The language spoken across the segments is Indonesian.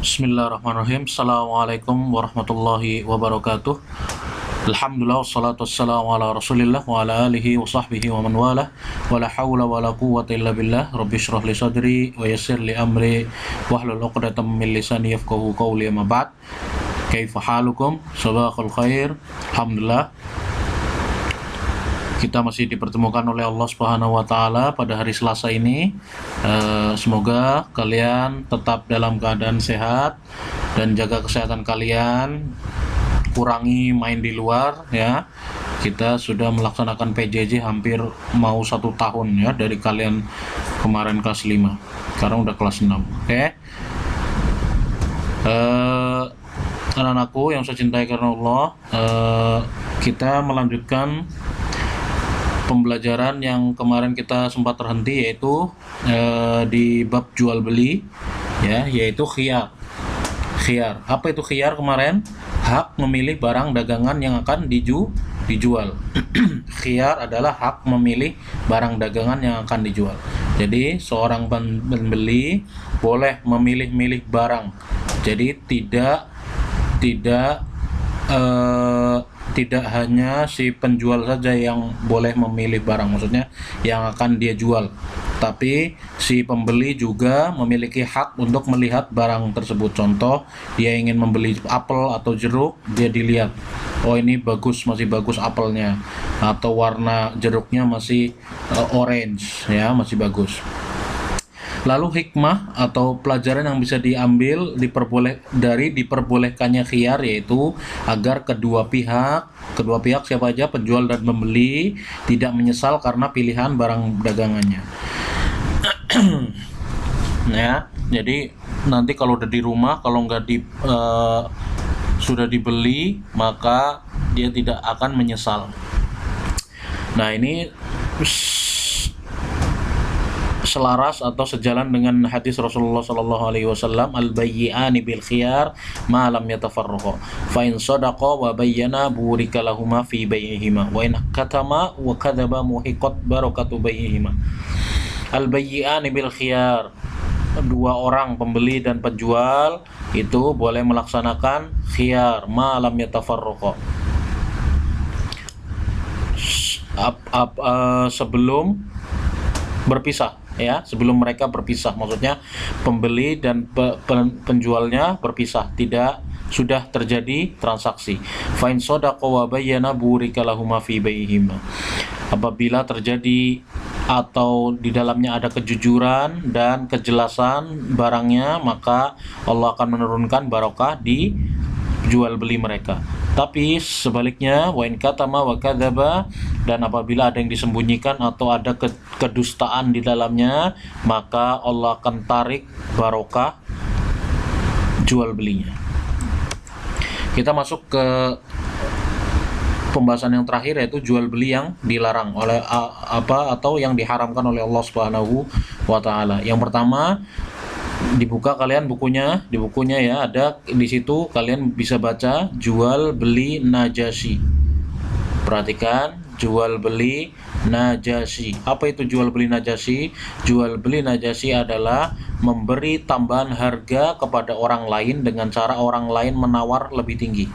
Bismillahirrahmanirrahim. Assalamualaikum warahmatullahi wabarakatuh. Alhamdulillah wassalatu wassalamu ala Rasulillah wa ala alihi wa sahbihi wa man walah. Wa la haula wa la quwwata illa billah. Rabbi shrah li sadri wa yassir li amri wahlul 'uqdatam min lisani yafqahu qawli. Amma ba'd. Kaifa halukum? Sabahul khair. Alhamdulillah. Kita masih dipertemukan oleh Allah Subhanahu wa taala pada hari Selasa ini. Semoga kalian tetap dalam keadaan sehat dan jaga kesehatan kalian. Kurangi main di luar ya. Kita sudah melaksanakan PJJ hampir mau 1 tahun ya, dari kalian kemarin kelas 5. Sekarang udah kelas 6. Oke. Anak-anakku yang saya cintai karena Allah, kita melanjutkan pembelajaran yang kemarin kita sempat terhenti, yaitu di bab jual beli ya, yaitu khiyar. Apa itu khiyar kemarin? Hak memilih barang dagangan yang akan dijual. Khiyar adalah hak memilih barang dagangan yang akan dijual. Jadi seorang pembeli boleh memilih-milih barang. Jadi tidak hanya si penjual saja yang boleh memilih barang, maksudnya yang akan dia jual, tapi si pembeli juga memiliki hak untuk melihat barang tersebut. Contoh, dia ingin membeli apel atau jeruk, dia dilihat, oh ini bagus, masih bagus apelnya, atau warna jeruknya masih orange ya, masih bagus. Lalu hikmah atau pelajaran yang bisa diambil dari diperbolehkannya khiyar, yaitu agar kedua pihak siapa aja, penjual dan pembeli, tidak menyesal karena pilihan barang dagangannya. Ya, jadi nanti kalau udah di rumah, kalau nggak sudah dibeli, maka dia tidak akan menyesal. Nah, ini selaras atau sejalan dengan hadis Rasulullah sallallahu alaihi wasallam, al-bayyi'ani bil khiyar ma lam yatafarraqa, fa in sadaqa wa bayyana burika lahumā fi bay'ihima, wa in katama wa kadzaba muhiqat barakatu bay'ihima. Al-bayyi'ani bil khiyar, dua orang pembeli dan penjual itu boleh melaksanakan khiyar ma lam yatafarraqa, sebelum berpisah ya, sebelum mereka berpisah, maksudnya pembeli dan penjualnya berpisah, tidak sudah terjadi transaksi. Fa in sadaqa wa bayyana burika lahumā fi bay'ihima, apabila terjadi atau di dalamnya ada kejujuran dan kejelasan barangnya, maka Allah akan menurunkan barokah di jual beli mereka. Tapi sebaliknya, wa in katama wa kadzaba, dan apabila ada yang disembunyikan atau ada kedustaan di dalamnya, maka Allah akan tarik barokah jual belinya. Kita masuk ke pembahasan yang terakhir, yaitu jual beli yang dilarang oleh atau yang diharamkan oleh Allah Subhanahu wa taala. Yang pertama, dibuka kalian di bukunya ya, ada di situ, kalian bisa baca jual beli najasi. Perhatikan, jual beli najasi. Apa itu jual beli najasi? Jual beli najasi adalah memberi tambahan harga kepada orang lain dengan cara orang lain menawar lebih tinggi.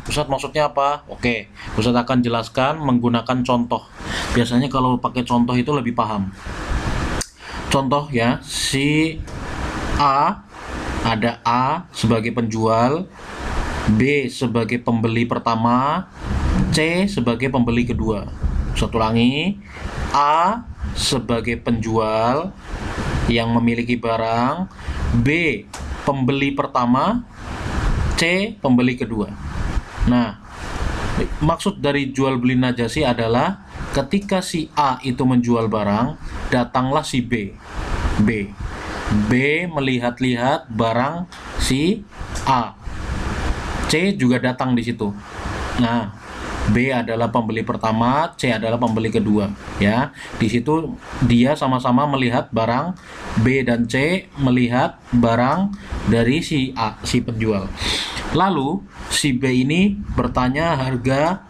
Ustaz, maksudnya apa? Oke, Ustaz akan jelaskan menggunakan contoh. Biasanya kalau pakai contoh itu lebih paham. Contoh ya, si ada A sebagai penjual, B sebagai pembeli pertama, C sebagai pembeli kedua. Satu lagi, A sebagai penjual yang memiliki barang, B pembeli pertama, C pembeli kedua. Nah, maksud dari jual beli najasi adalah ketika si A itu menjual barang, datanglah si B melihat-lihat barang si A. C juga datang di situ. Nah, B adalah pembeli pertama, C adalah pembeli kedua, ya. Di situ dia sama-sama melihat barang, B dan C melihat barang dari si A, si penjual. Lalu si B ini bertanya harga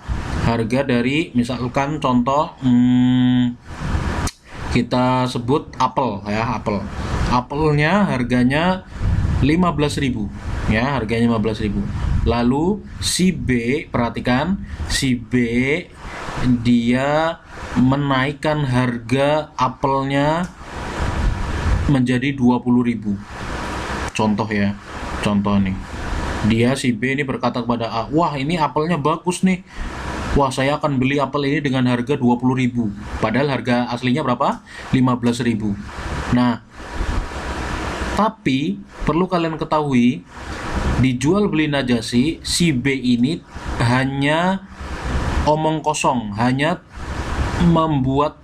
dari, misalkan contoh kita sebut apel ya, apelnya harganya 15.000 ya, harganya 15.000. Lalu si B, perhatikan, si B dia menaikkan harga apelnya menjadi 20.000. Contoh ya, contoh nih. Dia si B ini berkata kepada A, wah ini apelnya bagus nih. Wah saya akan beli apel ini dengan harga 20.000. Padahal harga aslinya berapa? 15.000. Nah, tapi perlu kalian ketahui, dijual beli Najasyi, si B ini hanya omong kosong, hanya membuat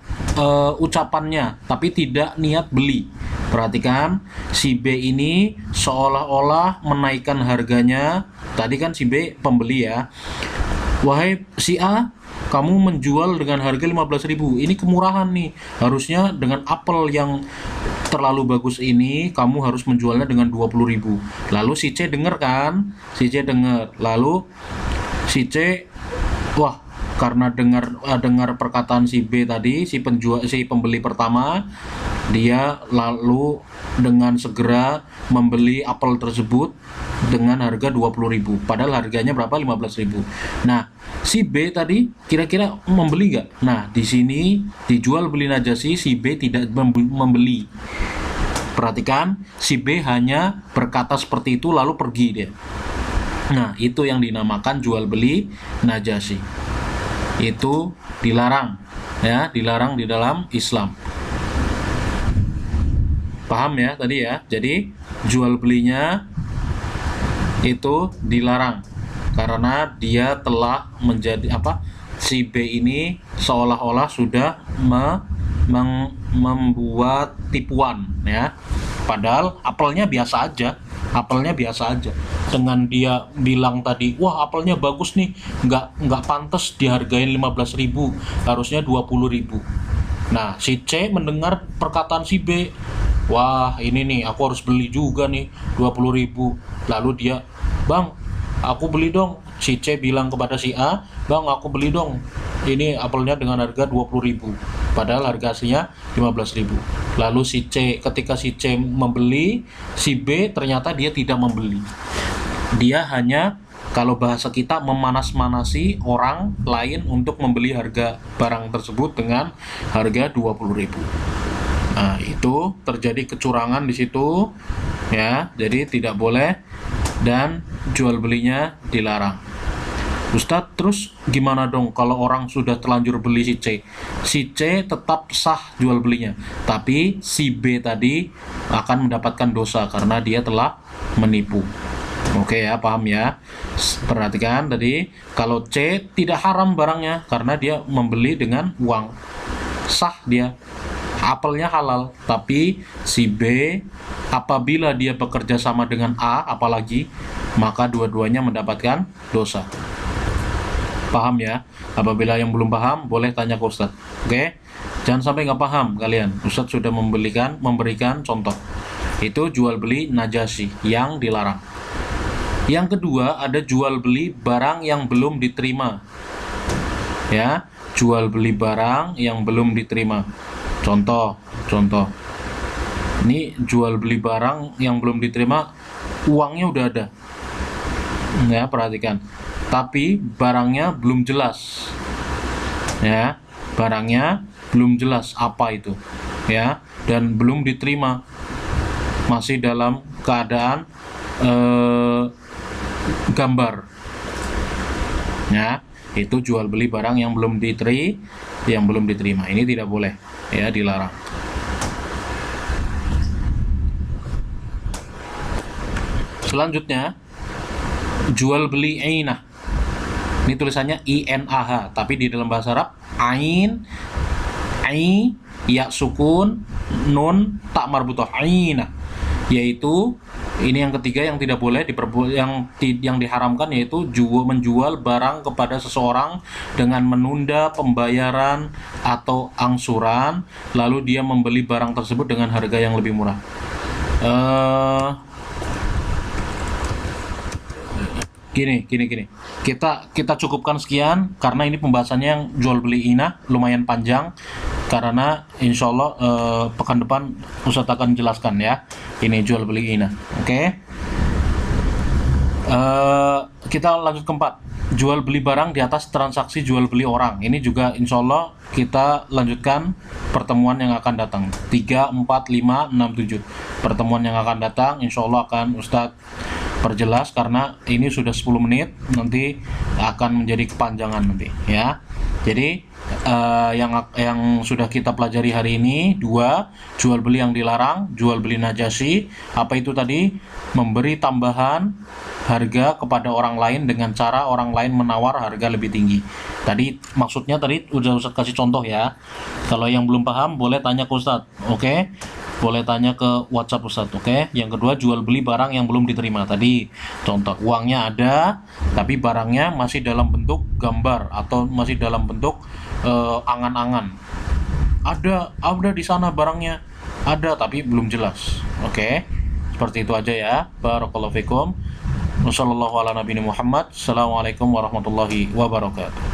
ucapannya, tapi tidak niat beli. Perhatikan, si B ini seolah-olah menaikkan harganya. Tadi kan si B pembeli ya. Wahai si A, kamu menjual dengan harga 15.000. Ini kemurahan nih. Harusnya dengan apel yang terlalu bagus ini kamu harus menjualnya dengan 20.000. Lalu si C dengar kan? Si C dengar. Lalu si C, wah, karena dengar perkataan si B tadi, si pembeli pertama, dia lalu dengan segera membeli apel tersebut dengan harga 20.000. Padahal harganya berapa? 15.000. Nah, si B tadi kira-kira membeli nggak? Nah, di sini dijual beli Najasyi, si B tidak membeli. Perhatikan, si B hanya berkata seperti itu lalu pergi dia. Nah, itu yang dinamakan jual beli Najasyi. Itu dilarang ya, dilarang di dalam Islam. Paham ya tadi ya? Jadi jual belinya itu dilarang karena dia telah menjadi apa? Si B ini seolah-olah sudah membuat tipuan ya. Padahal apelnya biasa aja. Apelnya biasa aja. Dengan dia bilang tadi, wah apelnya bagus nih, nggak pantas dihargain 15.000, harusnya 20.000. Nah, si C mendengar perkataan si B, wah ini nih aku harus beli juga nih 20.000. Lalu dia, bang aku beli dong. Si C bilang kepada si A, bang aku beli dong, ini apelnya dengan harga 20.000. Padahal harga aslinya 15.000. Lalu ketika si C membeli, si B ternyata dia tidak membeli. Dia hanya, kalau bahasa kita, memanas-manasi orang lain untuk membeli harga barang tersebut dengan harga 20.000. Nah, itu terjadi kecurangan di situ ya. Jadi tidak boleh dan jual belinya dilarang. Ustadz, terus gimana dong kalau orang sudah terlanjur beli si C? Si C tetap sah jual belinya, tapi si B tadi akan mendapatkan dosa karena dia telah menipu. Oke ya, paham ya? Perhatikan tadi, kalau C tidak haram barangnya karena dia membeli dengan uang. Sah dia. Apelnya halal, tapi si B apabila dia bekerja sama dengan A apalagi, maka dua-duanya mendapatkan dosa. Paham ya? Apabila yang belum paham boleh tanya ke Ustadz. Oke? Jangan sampai nggak paham kalian. Ustadz sudah memberikan contoh. Itu jual beli Najasyi yang dilarang. Yang kedua, ada jual beli barang yang belum diterima. Ya, jual beli barang yang belum diterima. Contoh. Ini jual beli barang yang belum diterima, uangnya udah ada. Ya, perhatikan. Tapi barangnya belum jelas. Ya, barangnya belum jelas apa itu. Ya, dan belum diterima. Masih dalam keadaan gambar. Ya, itu jual beli barang yang belum diterima. Ini tidak boleh, ya, dilarang. Selanjutnya, jual beli ainah. Ini tulisannya INAH, tapi di dalam bahasa Arab ain, ya sukun, nun tak marbutah, ainah. Yaitu ini yang ketiga yang tidak boleh yang diharamkan, yaitu menjual barang kepada seseorang dengan menunda pembayaran atau angsuran, lalu dia membeli barang tersebut dengan harga yang lebih murah. Gini. Kita cukupkan sekian karena ini pembahasannya yang jual beli inah lumayan panjang. Karena insya Allah pekan depan Ustadz akan jelaskan ya. Ini jual beli inah. Oke. Kita lanjut keempat, jual beli barang di atas transaksi jual beli orang. Ini juga insya Allah kita lanjutkan pertemuan yang akan datang. 3, 4, 5, 6, 7 pertemuan yang akan datang insya Allah akan Ustadz perjelas, karena ini sudah 10 menit, nanti akan menjadi kepanjangan nanti ya. Jadi yang sudah kita pelajari hari ini, 2, jual beli yang dilarang, jual beli najasi. Apa itu tadi? Memberi tambahan harga kepada orang lain dengan cara orang lain menawar harga lebih tinggi. Tadi maksudnya tadi udah Ustadz kasih contoh ya. Kalau yang belum paham boleh tanya ke Ustadz, oke? Boleh tanya ke WhatsApp Ustadz, oke? Yang kedua, jual beli barang yang belum diterima. Tadi contoh, uangnya ada tapi barangnya masih dalam bentuk gambar atau masih dalam bentuk angan-angan. Ada di sana barangnya, ada tapi belum jelas. Oke? Seperti itu aja ya. Barakallahu fikum. Wassalamualaikum warahmatullahi wabarakatuh.